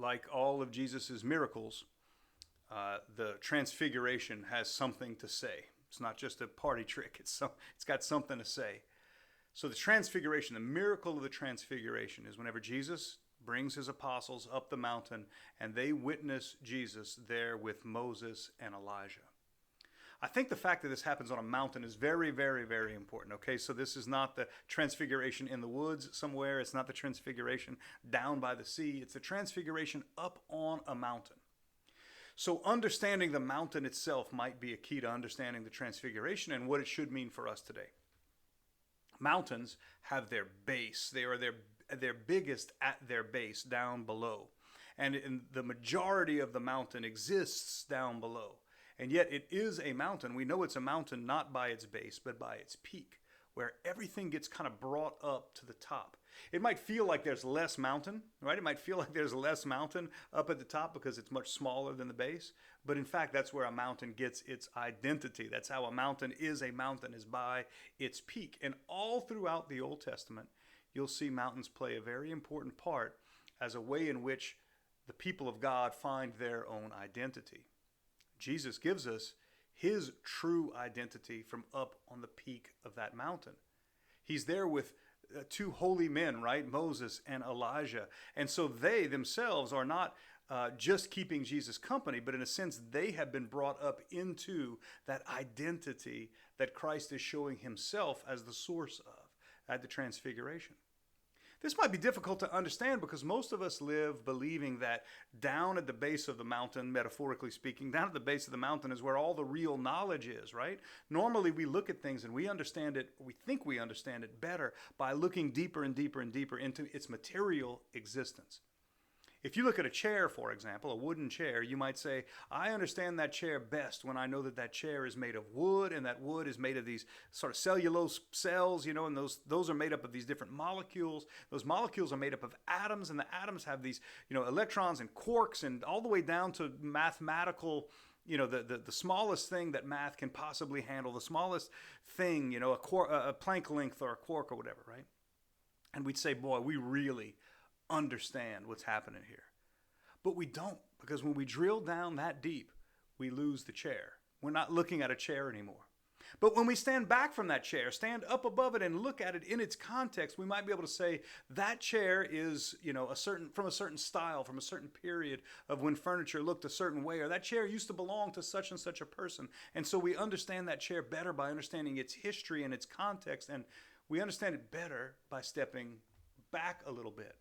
like all of Jesus' miracles, the Transfiguration has something to say. It's not just a party trick. It's got something to say. So the Transfiguration, the miracle of the Transfiguration, is whenever Jesus brings his apostles up the mountain and they witness Jesus there with Moses and Elijah. I think the fact that this happens on a mountain is very, very, very important. Okay, so this is not the Transfiguration in the woods somewhere. It's not the Transfiguration down by the sea. It's the Transfiguration up on a mountain. So understanding the mountain itself might be a key to understanding the Transfiguration and what it should mean for us today. Mountains have their base. They are their biggest at their base down below. And the majority of the mountain exists down below. And yet it is a mountain. We know it's a mountain not by its base, but by its peak, where everything gets kind of brought up to the top. It might feel like there's less mountain, right? It might feel like there's less mountain up at the top because it's much smaller than the base. But in fact, that's where a mountain gets its identity. That's how a mountain, is by its peak. And all throughout the Old Testament, you'll see mountains play a very important part as a way in which the people of God find their own identity. Jesus gives us his true identity from up on the peak of that mountain. He's there with two holy men, right? Moses and Elijah. And so they themselves are not just keeping Jesus company, but in a sense, they have been brought up into that identity that Christ is showing himself as the source of at the Transfiguration. This might be difficult to understand because most of us live believing that down at the base of the mountain, metaphorically speaking, down at the base of the mountain is where all the real knowledge is, right? Normally we look at things and we understand it, we think we understand it better by looking deeper and deeper and deeper into its material existence. If you look at a chair, for example, a wooden chair, you might say, I understand that chair best when I know that that chair is made of wood, and that wood is made of these sort of cellulose cells, and those are made up of these different molecules. Those molecules are made up of atoms, and the atoms have these, electrons and quarks, and all the way down to mathematical, the smallest thing that math can possibly handle, the smallest thing, a Planck length or a quark or whatever, right? And we'd say, boy, we really understand what's happening here. But we don't, because when we drill down that deep, we lose the chair. We're not looking at a chair anymore. But when we stand back from that chair, stand up above it and look at it in its context, we might be able to say that chair is, from a certain style, from a certain period of when furniture looked a certain way, or that chair used to belong to such and such a person. And so we understand that chair better by understanding its history and its context, and we understand it better by stepping back a little bit.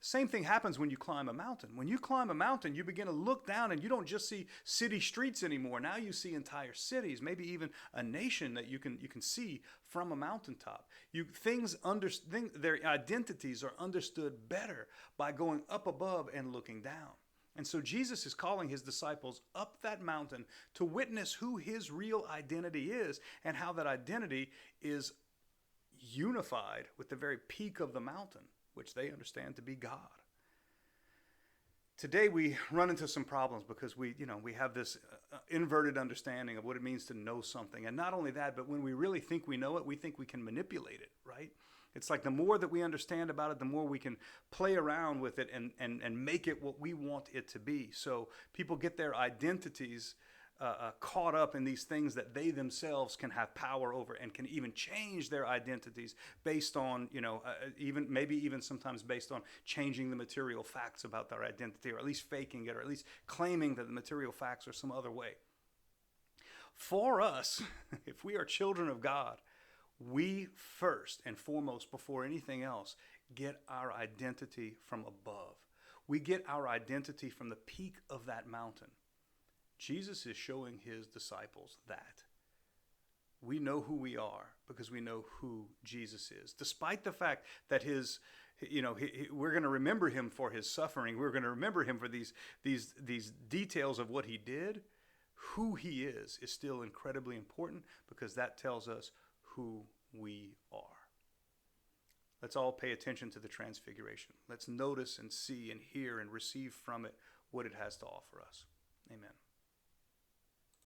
Same thing happens when you climb a mountain. When you climb a mountain, you begin to look down and you don't just see city streets anymore. Now you see entire cities, maybe even a nation that you can see from a mountaintop. Their identities are understood better by going up above and looking down. And so Jesus is calling his disciples up that mountain to witness who his real identity is and how that identity is unified with the very peak of the mountain, which they understand to be God. Today we run into some problems because we have this inverted understanding of what it means to know something. And not only that, but when we really think we know it, we think we can manipulate it, right? It's like the more that we understand about it, the more we can play around with it and make it what we want it to be. So people get their identities caught up in these things that they themselves can have power over and can even change their identities based on, even sometimes based on changing the material facts about their identity, or at least faking it, or at least claiming that the material facts are some other way. For us, if we are children of God, we first and foremost, before anything else, get our identity from above. We get our identity from the peak of that mountain. Jesus is showing his disciples that. We know who we are because we know who Jesus is. Despite the fact that we're going to remember him for his suffering, we're going to remember him for these details of what he did, who he is still incredibly important because that tells us who we are. Let's all pay attention to the Transfiguration. Let's notice and see and hear and receive from it what it has to offer us. Amen.